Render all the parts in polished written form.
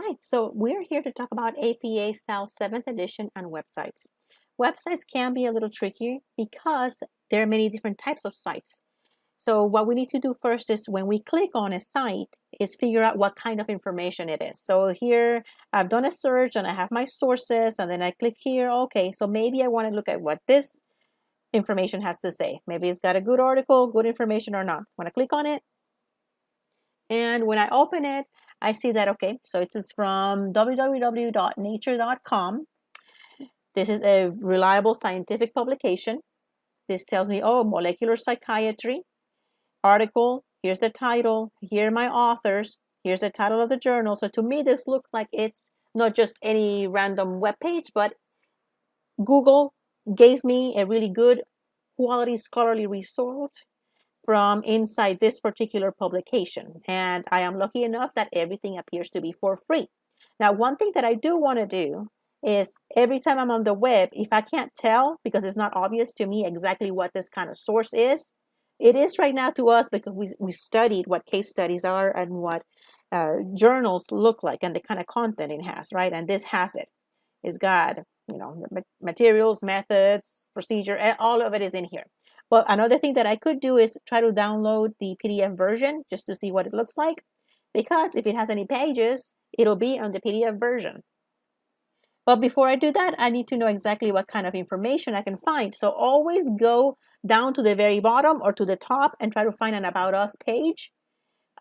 Hi, so we're here to talk about APA Style 7th edition on websites. Websites can be a little tricky because there are many different types of sites. So what we need to do first is when we click on a site is figure out what kind of information it is. So here I've done a search and I have my sources and then I click here. Okay, so maybe I want to look at what this information has to say. Maybe it's got a good article, good information or not. I want to click on it. And when I open it, I see that, okay, so it is from www.nature.com. This is a reliable scientific publication. This tells me, oh, molecular psychiatry article. Here's the title. Here are my authors. Here's the title of the journal. So to me, this looks like it's not just any random web page, but Google gave me a really good quality scholarly resource from inside this particular publication. And I am lucky enough that everything appears to be for free. Now, one thing that I do want to do is every time I'm on the web, if I can't tell, because it's not obvious to me exactly what this kind of source is, it is right now to us because we studied what case studies are and what journals look like and the kind of content it has, right? And this has it. It's got, the materials, methods, procedure, all of it is in here. But another thing that I could do is try to download the PDF version just to see what it looks like, because if it has any pages, it'll be on the PDF version. But before I do that, I need to know exactly what kind of information I can find. So always go down to the very bottom or to the top and try to find an About Us page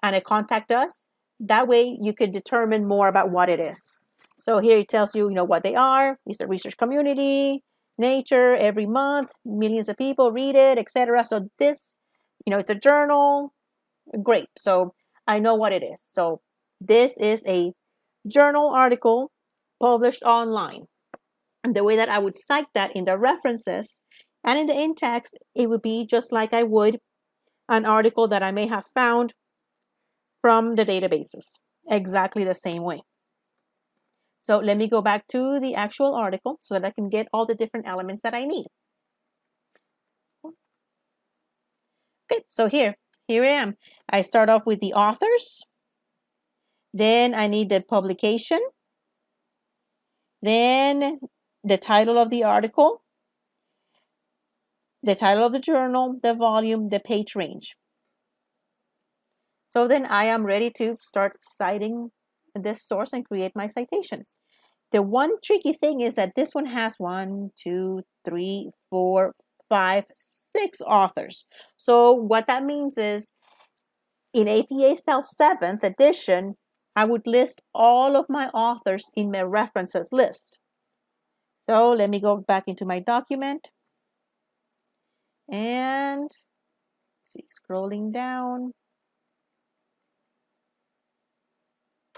and a Contact Us. That way you can determine more about what it is. So here it tells you, what they are. It's a research community, Nature, every month, millions of people read it, etc. So this, it's a journal. Great. So I know what it is. So this is a journal article published online. And the way that I would cite that in the references and in the in-text, it would be just like I would an article that I may have found from the databases, exactly the same way. So let me go back to the actual article so that I can get all the different elements that I need. Okay, so here I am. I start off with the authors. Then I need the publication. Then the title of the article, the title of the journal, the volume, the page range. So then I am ready to start citing this source and create my citations. The one tricky thing is that this one has 1, 2, 3, 4, 5, 6 authors. So what that means is in APA Style 7th edition, I would list all of my authors in my references list. So let me go back into my document and see, scrolling down.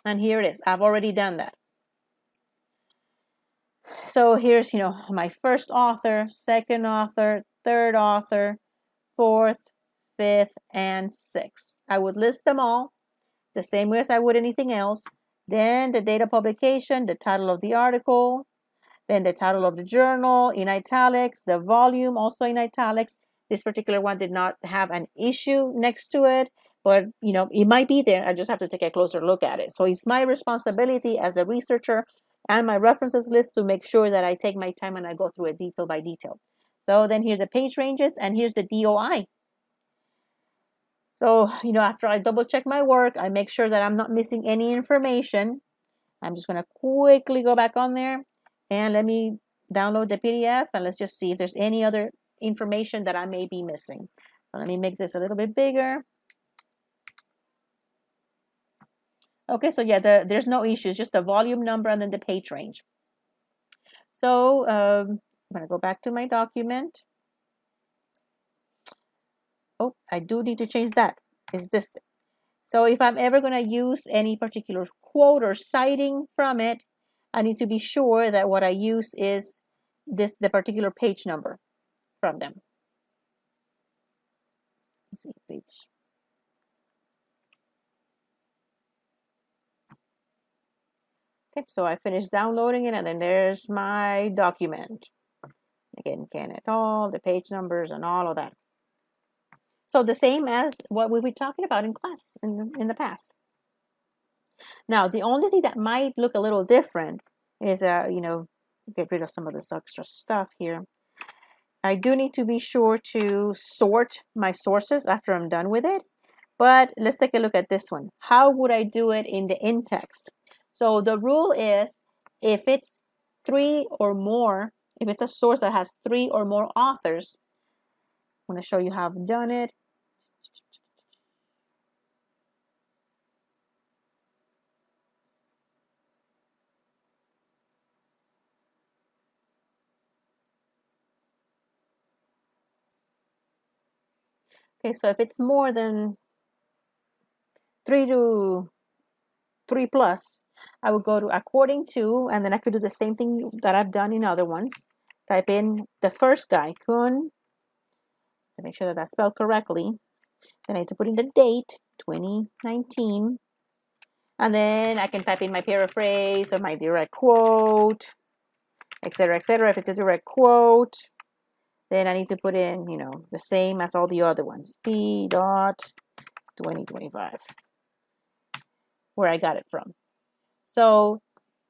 And here it is. I've already done that. So here's, my first author, second author, third author, fourth, fifth, and sixth. I would list them all the same way as I would anything else. Then the date of publication, the title of the article, then the title of the journal in italics, the volume also in italics. This particular one did not have an issue next to it, but it might be there. I just have to take a closer look at it. So it's my responsibility as a researcher and my references list to make sure that I take my time and I go through it detail by detail. So then here's the page ranges and here's the DOI. So, after I double check my work, I make sure that I'm not missing any information. I'm just going to quickly go back on there and let me download the PDF and let's just see if there's any other information that I may be missing. So let me make this a little bit bigger. Okay, so yeah, there's no issues, just the volume number and then the page range. So I'm going to go back to my document. Oh, I do need to change that. Is this? So if I'm ever going to use any particular quote or citing from it, I need to be sure that what I use is the particular page number from them. Let's see, page. Okay, so I finished downloading it and then there's my document. Again, Ken et al., the page numbers and all of that. So the same as what we were talking about in class in the past. Now, the only thing that might look a little different is, get rid of some of this extra stuff here. I do need to be sure to sort my sources after I'm done with it. But let's take a look at this one. How would I do it in the in-text? So the rule is if it's 3 or more, if it's a source that has 3 or more authors, I'm going to show you how I've done it. Okay, so if it's more than 3 to 3 plus, I would go to according to, and then I could do the same thing that I've done in other ones. Type in the first guy, Kun, to make sure that that's spelled correctly. Then I need to put in the date, 2019. And then I can type in my paraphrase or my direct quote, etc., etc. If it's a direct quote, then I need to put in, the same as all the other ones, P. 2025, where I got it from. So,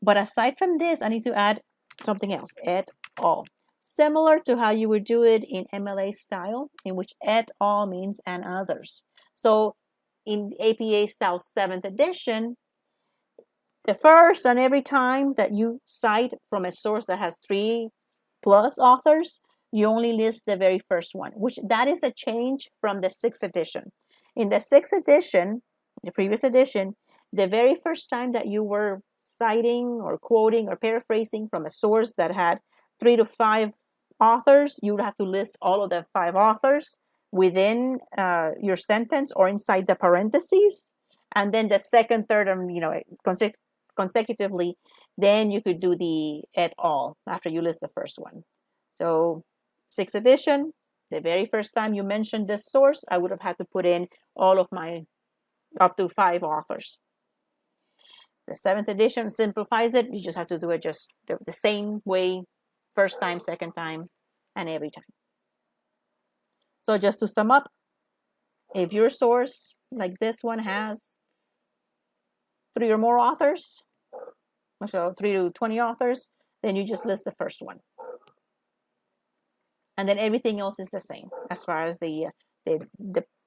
but aside from this, I need to add something else, et al. Similar to how you would do it in MLA style, in which et al means and others. So in APA style 7th edition, the first and every time that you cite from a source that has 3 plus authors, you only list the very first one, which that is a change from the 6th edition. In the 6th edition, the previous edition, the very first time that you were citing or quoting or paraphrasing from a source that had 3 to 5 authors, you would have to list all of the 5 authors within your sentence or inside the parentheses. And then the second, third, and consecutively, then you could do the et al. After you list the first one. So 6th edition, the very first time you mentioned this source, I would have had to put in all of my up to 5 authors. The 7th edition simplifies it. You just have to do it just the same way, first time, second time, and every time. So just to sum up, if your source like this one has 3 or more authors, so 3 to 20 authors, then you just list the first one. And then everything else is the same as far as the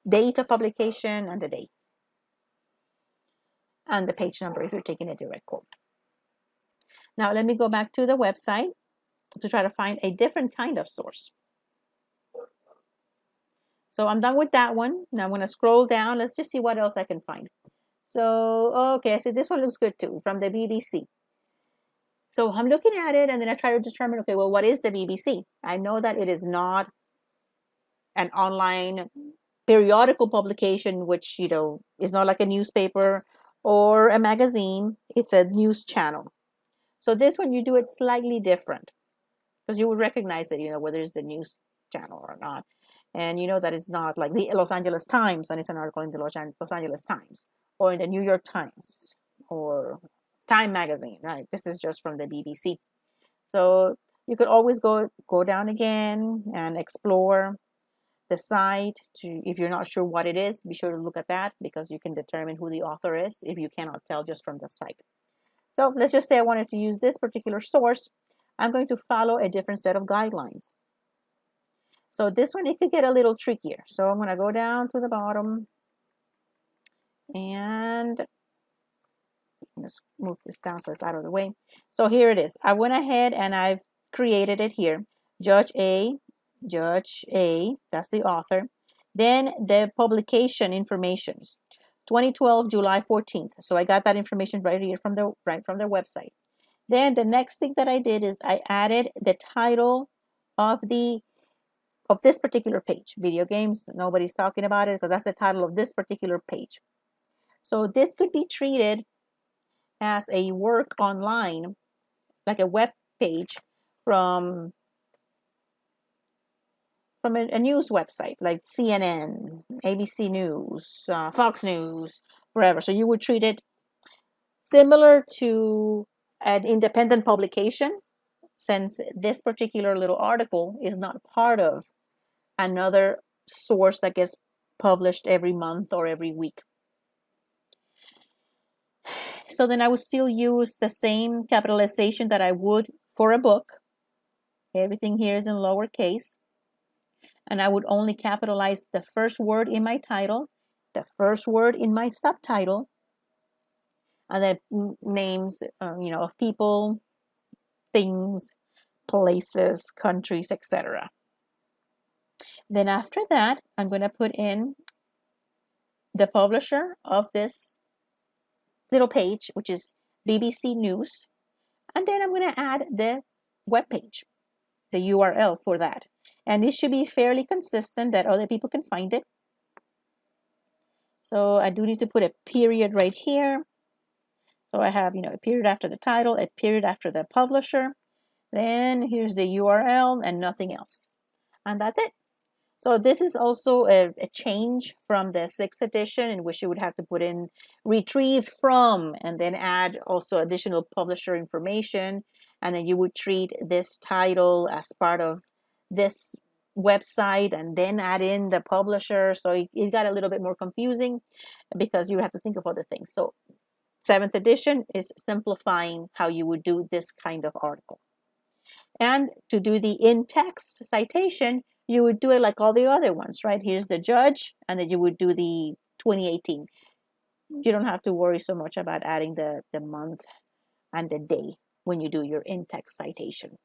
date of publication and the date. And the page number if you're taking a direct quote. Now let me go back to the website to try to find a different kind of source. So I'm done with that one. Now I'm going to scroll down. Let's just see what else I can find. So, okay, I see this one looks good too, from the BBC. So I'm looking at it and then I try to determine, okay, well, what is the BBC? I know that it is not an online periodical publication, which, is not like a newspaper or a magazine. It's a news channel. So this one, you do it slightly different because you would recognize it, whether it's the news channel or not. And you know that it's not like the Los Angeles Times and it's an article in the Los Angeles Times or in the New York Times or Time Magazine, right? This is just from the BBC. So you could always go down again and explore the site. If you're not sure what it is, be sure to look at that because you can determine who the author is if you cannot tell just from the site. So let's just say I wanted to use this particular source. I'm going to follow a different set of guidelines. So this one, it could get a little trickier. So I'm going to go down to the bottom and let's move this down so it's out of the way. So here it is. I went ahead and I've created it here. Judge A, that's the author. Then the publication informations, 2012, July 14th. So I got that information right here from their website. Then the next thing that I did is I added the title of this particular page, video games. Nobody's talking about it because that's the title of this particular page. So this could be treated as a work online, like a web page from a news website like CNN, ABC News, Fox News, wherever. So you would treat it similar to an independent publication, since this particular little article is not part of another source that gets published every month or every week. So then I would still use the same capitalization that I would for a book. Everything here is in lowercase. And I would only capitalize the first word in my title, the first word in my subtitle, and then names, of people, things, places, countries, etc. Then after that, I'm going to put in the publisher of this little page, which is BBC News. And then I'm going to add the web page, the URL for that. And this should be fairly consistent that other people can find it. So I do need to put a period right here. So I have, a period after the title, a period after the publisher. Then here's the URL and nothing else. And that's it. So this is also a change from the 6th edition, in which you would have to put in retrieved from and then add also additional publisher information. And then you would treat this title as part of this website and then add in the publisher. So it got a little bit more confusing because you have to think of other things. So 7th edition is simplifying how you would do this kind of article. And to do the in-text citation, you would do it like all the other ones, right? Here's the judge, and then you would do the 2018. You don't have to worry so much about adding the month and the day when you do your in-text citation.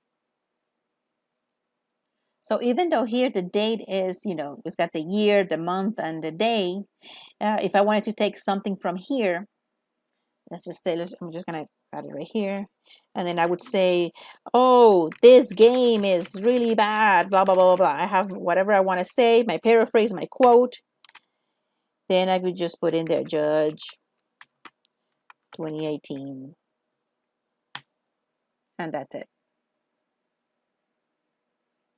So even though here the date is, it's got the year, the month, and the day, if I wanted to take something from here, let's just say, I'm just going to add it right here. And then I would say, oh, this game is really bad, blah, blah, blah, blah, blah. I have whatever I want to say, my paraphrase, my quote. Then I could just put in there, Judge 2018. And that's it.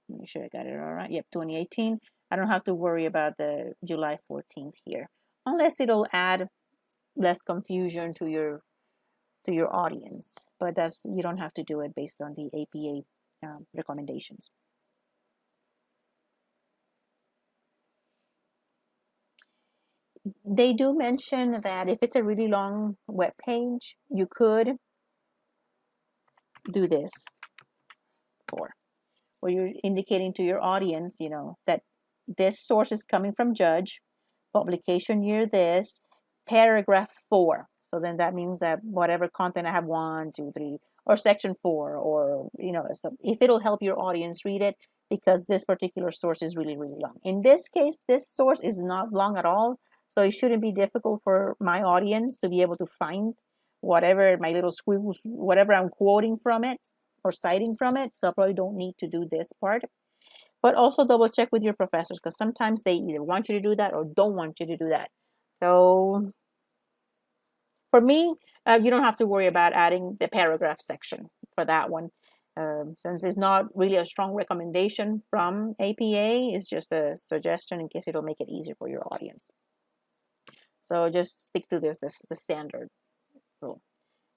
Make sure I got it all right. Yep, 2018. I don't have to worry about the July 14th here, unless it'll add less confusion to your audience. But you don't have to do it based on the APA recommendations. They do mention that if it's a really long web page, you could do this where you're indicating to your audience, that this source is coming from Judge, publication year this, paragraph 4. So then that means that whatever content I have, 1, 2, 3, or section 4, or, so if it'll help your audience read it, because this particular source is really, really long. In this case, this source is not long at all, so it shouldn't be difficult for my audience to be able to find whatever my little squiggles, whatever I'm quoting from it or citing from it. So I probably don't need to do this part. But also double check with your professors, because sometimes they either want you to do that or don't want you to do that. So for me, you don't have to worry about adding the paragraph section for that one. Since it's not really a strong recommendation from APA, it's just a suggestion in case it'll make it easier for your audience. So just stick to the standard rule.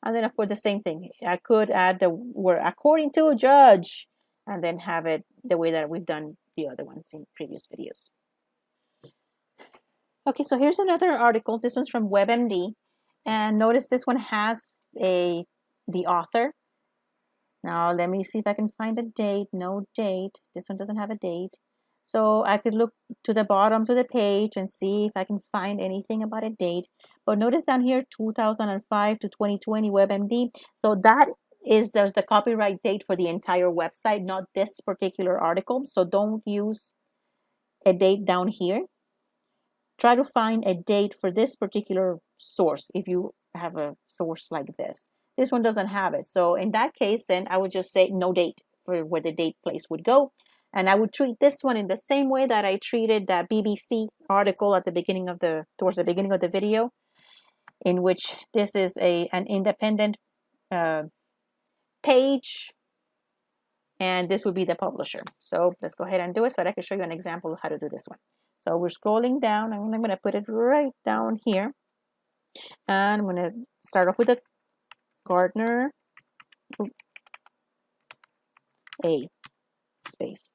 And then of course the same thing. I could add the word according to Judge, and then have it the way that we've done the other ones in previous videos. Okay, so here's another article. This one's from WebMD. And notice this one has the author. Now let me see if I can find a date. No date. This one doesn't have a date. So I could look to the bottom to the page and see if I can find anything about a date. But notice down here, 2005 to 2020 WebMD. So there's the copyright date for the entire website, not this particular article. So don't use a date down here. Try to find a date for this particular source if you have a source like this. This one doesn't have it. So in that case, then I would just say no date for where the date place would go. And I would treat this one in the same way that I treated that BBC article at the beginning of towards the beginning of the video, in which this is an independent page, and this would be the publisher. So let's go ahead and do it so that I can show you an example of how to do this one. So we're scrolling down, and I'm going to put it right down here. And I'm going to start off with a Gardner A space.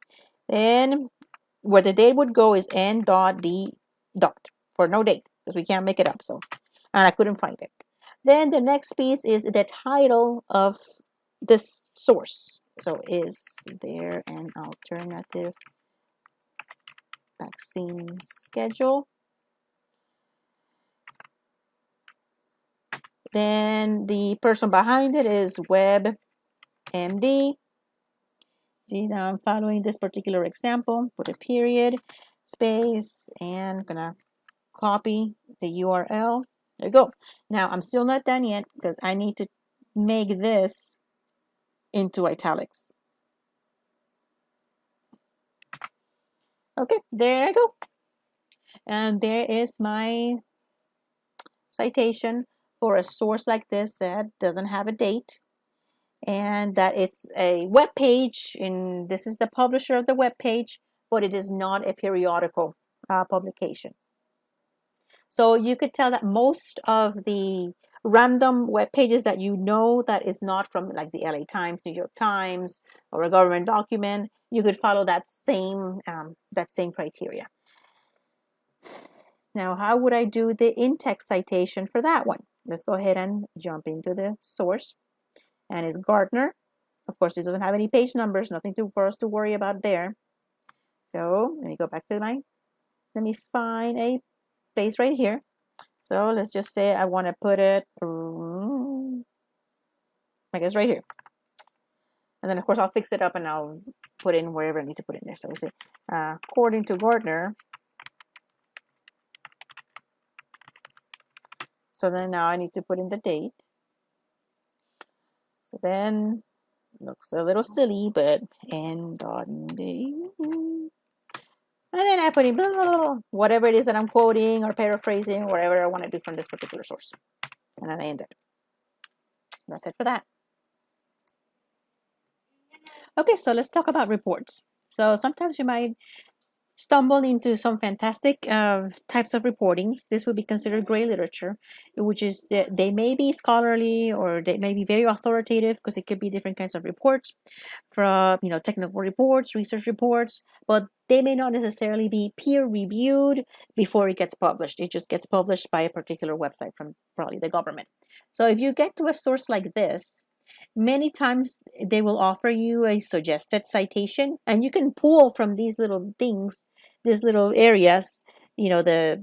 Then where the date would go is n.d. for no date, because we can't make it up. So, and I couldn't find it. Then the next piece is the title of this source. So is there an alternative vaccine schedule? Then the person behind it is WebMD. See, now I'm following this particular example, put a period, space, and I'm gonna copy the URL. There you go. Now I'm still not done yet because I need to make this into italics. Okay, there I go. And there is my citation for a source like this that doesn't have a date, and that it's a web page, and this is the publisher of the web page, but it is not a periodical publication. So you could tell that most of the random web pages that you know that is not from like the LA Times, New York Times, or a government document, you could follow that same criteria. Now, how would I do the in-text citation for that one? Let's go ahead and jump into the source, and it's Gartner. Of course, it doesn't have any page numbers, nothing for us to worry about there. So let me go back to let me find a place right here. So let's just say I want to put it, I guess right here. And then of course I'll fix it up and I'll put in wherever I need to put in there. So we say, according to Gartner. So then now I need to put in the date. So then looks a little silly, but end on day. And then I put in blah, blah, blah, whatever it is that I'm quoting or paraphrasing, whatever I want to do from this particular source. And then I end it. That's it for that. Okay, so let's talk about reports. So sometimes you might stumble into some fantastic types of reportings. This would be considered gray literature, which is they may be scholarly or they may be very authoritative because it could be different kinds of reports, from technical reports, research reports, but they may not necessarily be peer reviewed before it gets published. It just gets published by a particular website from probably the government. So if you get to a source like this, many times they will offer you a suggested citation, and you can pull from these little things, these little areas, the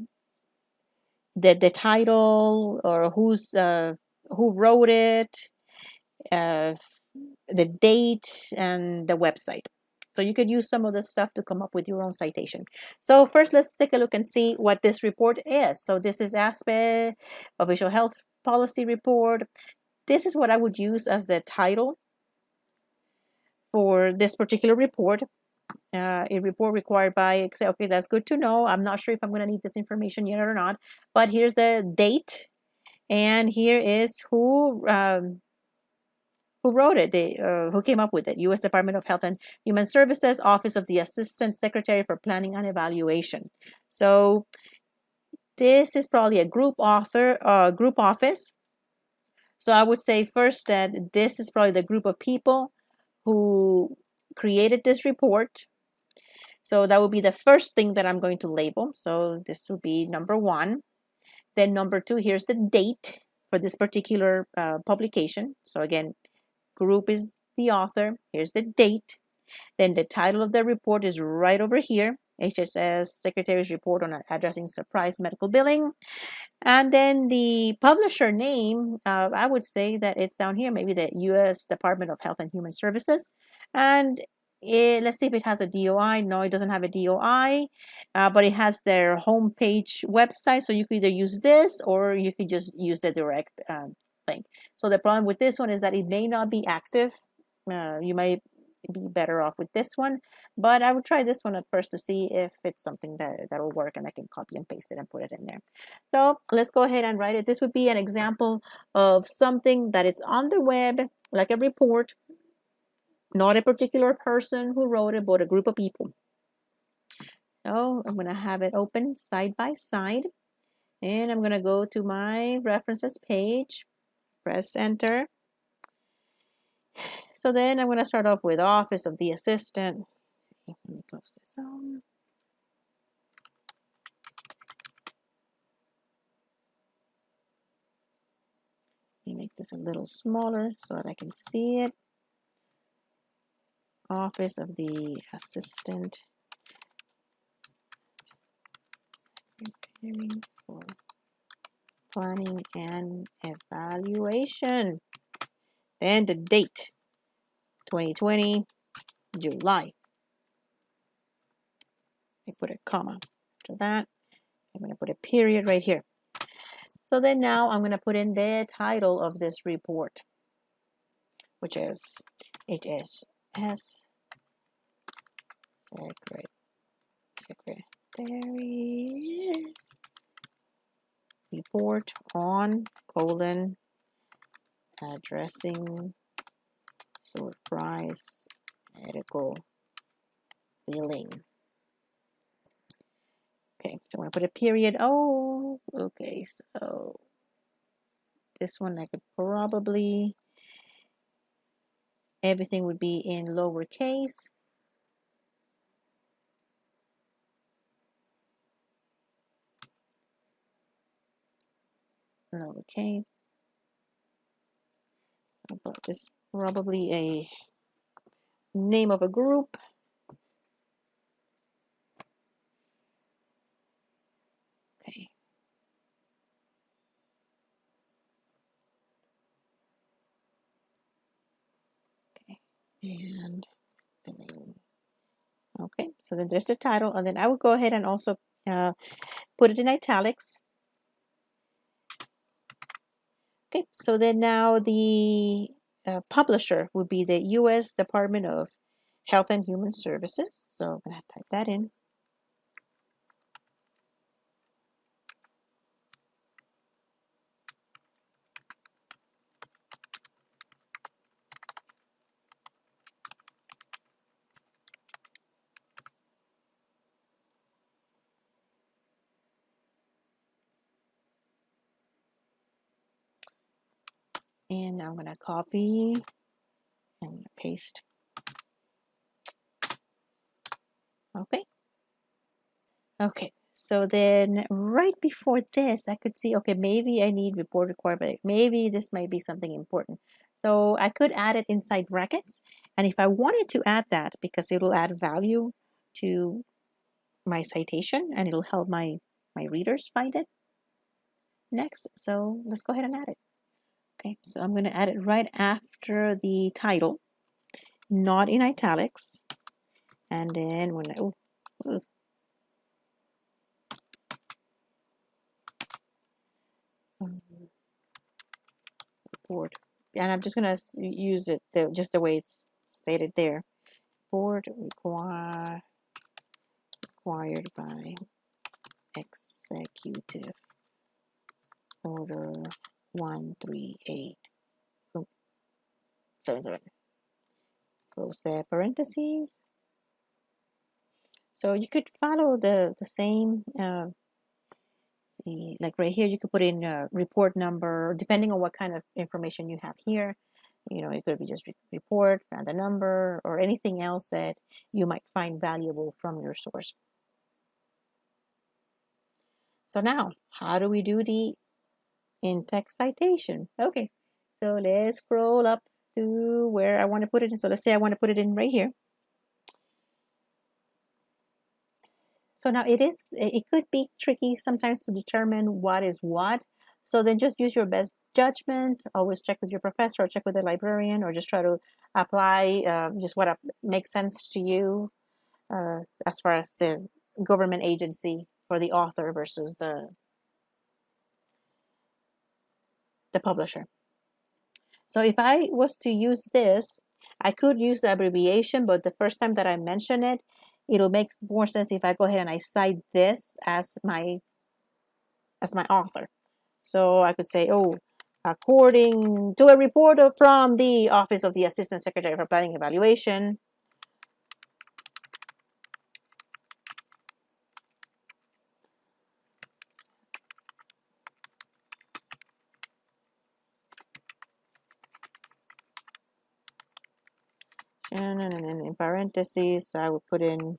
title or who wrote it, the date, and the website. So you could use some of this stuff to come up with your own citation. So first, let's take a look and see what this report is. So this is ASPE Official Health Policy Report. This is what I would use as the title for this particular report. A report required by, say, okay, that's good to know. I'm not sure if I'm going to need this information yet or not, but here's the date, and here is who wrote it, who came up with it. U.S. Department of Health and Human Services, Office of the Assistant Secretary for Planning and Evaluation. So this is probably a group office. So I would say first that this is probably the group of people who created this report. So that would be the first thing that I'm going to label. So this would be number one. Then number two, here's the date for this particular publication. So again, group is the author. Here's the date. Then the title of the report is right over here. HHS Secretary's Report on Addressing Surprise Medical Billing. And then the publisher name, I would say that it's down here, maybe the U.S. Department of Health and Human Services. And let's see if it has a DOI. No, it doesn't have a DOI, but it has their homepage website. So you could either use this or you could just use the direct link. So the problem with this one is that it may not be active. You might be better off with this one, but I would try this one at first to see if it's something that will work, and I can copy and paste it and put it in there. So let's go ahead and write it. This would be an example of something that it's on the web, like a report, not a particular person who wrote it, but a group of people. So I'm going to have it open side by side, and I'm going to go to my references page, press enter. So then I'm going to start off with Office of the Assistant. Let me close this out. make this a little smaller so that I can see it. Office of the Assistant Secretary for Planning and Evaluation. Then the date, 2020, July. I put a comma after that. I'm going to put a period right here. So then now I'm going to put in the title of this report, which is HSS Secretary's report on addressing surprise medical billing. Okay, so I'm going to put a period. Oh, okay, so this one I could probably, everything would be in lowercase. Lowercase. But this is probably a name of a group. Okay. Okay. And billing. Okay, so then there's the title, and then I would go ahead and also put it in italics. Okay, so then now the publisher would be the U.S. Department of Health and Human Services. So I'm going to type that in. And I'm going to copy and paste. Okay. Okay. So then right before this, I could see, okay, maybe I need report requirement. Maybe this might be something important. So I could add it inside brackets. And if I wanted to add that, because it will add value to my citation and it'll help my readers find it next. So let's go ahead and add it. Okay, so I'm going to add it right after the title, not in italics. And then when I, report, and I'm just going to use it just the way it's stated there. Report required by Executive Order 138. 77. Close the parentheses. So you could follow the same, like right here, you could put in a report number, depending on what kind of information you have here. You know, it could be just report and the number or anything else that you might find valuable from your source. So now, how do we do the in-text citation? Okay, so let's scroll up to where I want to put it in. So let's say I want to put it in right here. So now it could be tricky sometimes to determine what is what. So then just use your best judgment. Always check with your professor or check with the librarian, or just try to apply just what makes sense to you as far as the government agency for the author versus the publisher. So if I was to use this, I could use the abbreviation, but the first time that I mention it, it'll make more sense if I go ahead and I cite this as my author. So I could say, oh, according to a report from the Office of the Assistant Secretary for Planning and Evaluation, and in parentheses, I would put in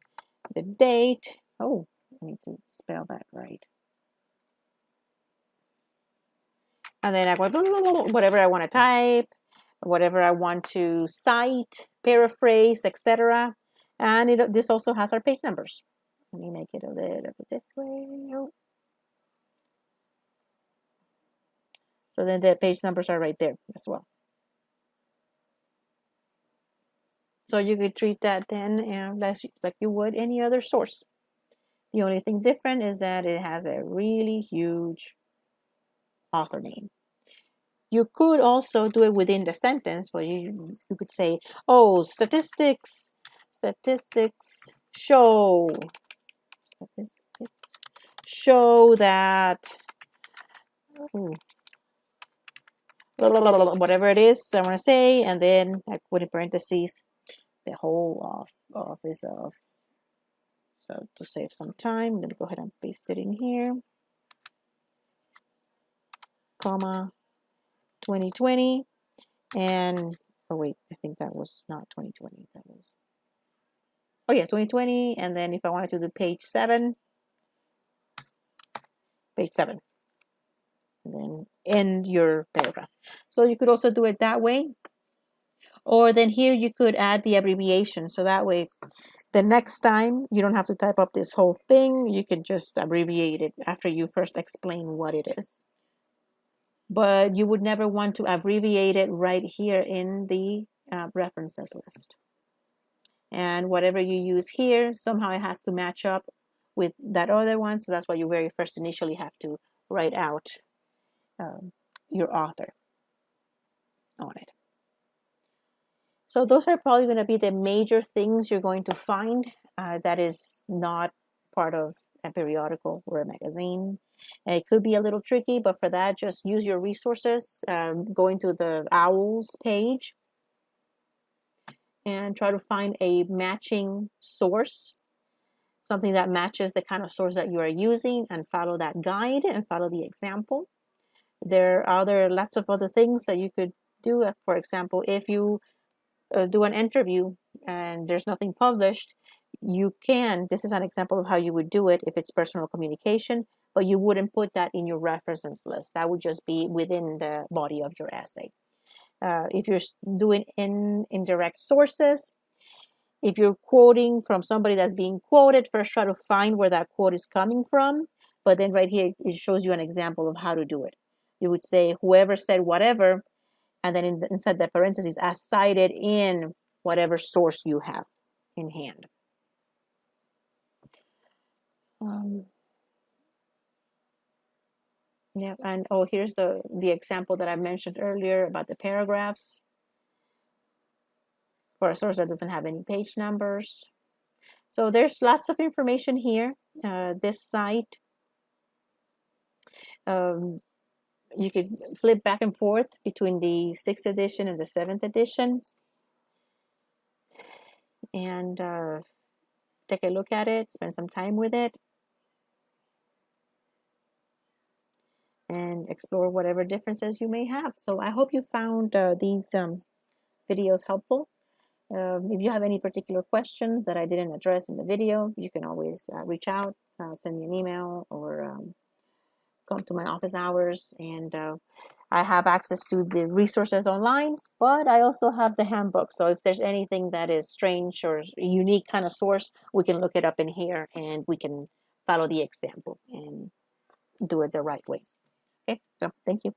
the date. Oh, I need to spell that right. And then I go blah, blah, blah, blah, whatever I want to type, whatever I want to cite, paraphrase, etc. And this also has our page numbers. Let me make it a little bit this way. So then the page numbers are right there as well. So you could treat that then like you would any other source. The only thing different is that it has a really huge author name. You could also do it within the sentence where you could say, oh, statistics show that whatever it is I want to say, and then I put in parentheses the whole office of. So to save some time, I'm going to go ahead and paste it in here, comma 2020, and oh wait, I think that was not 2020. That was, oh yeah, 2020. And then if I wanted to do page 7, and then end your paragraph. So you could also do it that way, or then here you could add the abbreviation. So that way, the next time you don't have to type up this whole thing. You can just abbreviate it after you first explain what it is. But you would never want to abbreviate it right here in the references list. And whatever you use here, somehow it has to match up with that other one. So that's why you very first initially have to write out your author on it. So those are probably going to be the major things you're going to find that is not part of a periodical or a magazine. It could be a little tricky, but for that, just use your resources, going to the OWLS page and try to find a matching source, something that matches the kind of source that you are using, and follow that guide and follow the example. There are lots of other things that you could do. For example, if you do an interview and there's nothing published, you can, this is an example of how you would do it if it's personal communication, but you wouldn't put that in your references list. That would just be within the body of your essay. If you're doing indirect sources, if you're quoting from somebody that's being quoted, first try to find where that quote is coming from, but then right here it shows you an example of how to do it. You would say whoever said whatever, and then inside the parentheses, as cited in whatever source you have in hand. Yeah, and oh, here's the example that I mentioned earlier about the paragraphs for a source that doesn't have any page numbers. So there's lots of information here. This site, you could flip back and forth between the 6th edition and the 7th edition and take a look at it, spend some time with it, and explore whatever differences you may have. So I hope you found these videos helpful. If you have any particular questions that I didn't address in the video, you can always reach out, send me an email, or come to my office hours. And I have access to the resources online, but I also have the handbook. So if there's anything that is strange or unique kind of source, we can look it up in here and we can follow the example and do it the right way. Okay, so thank you.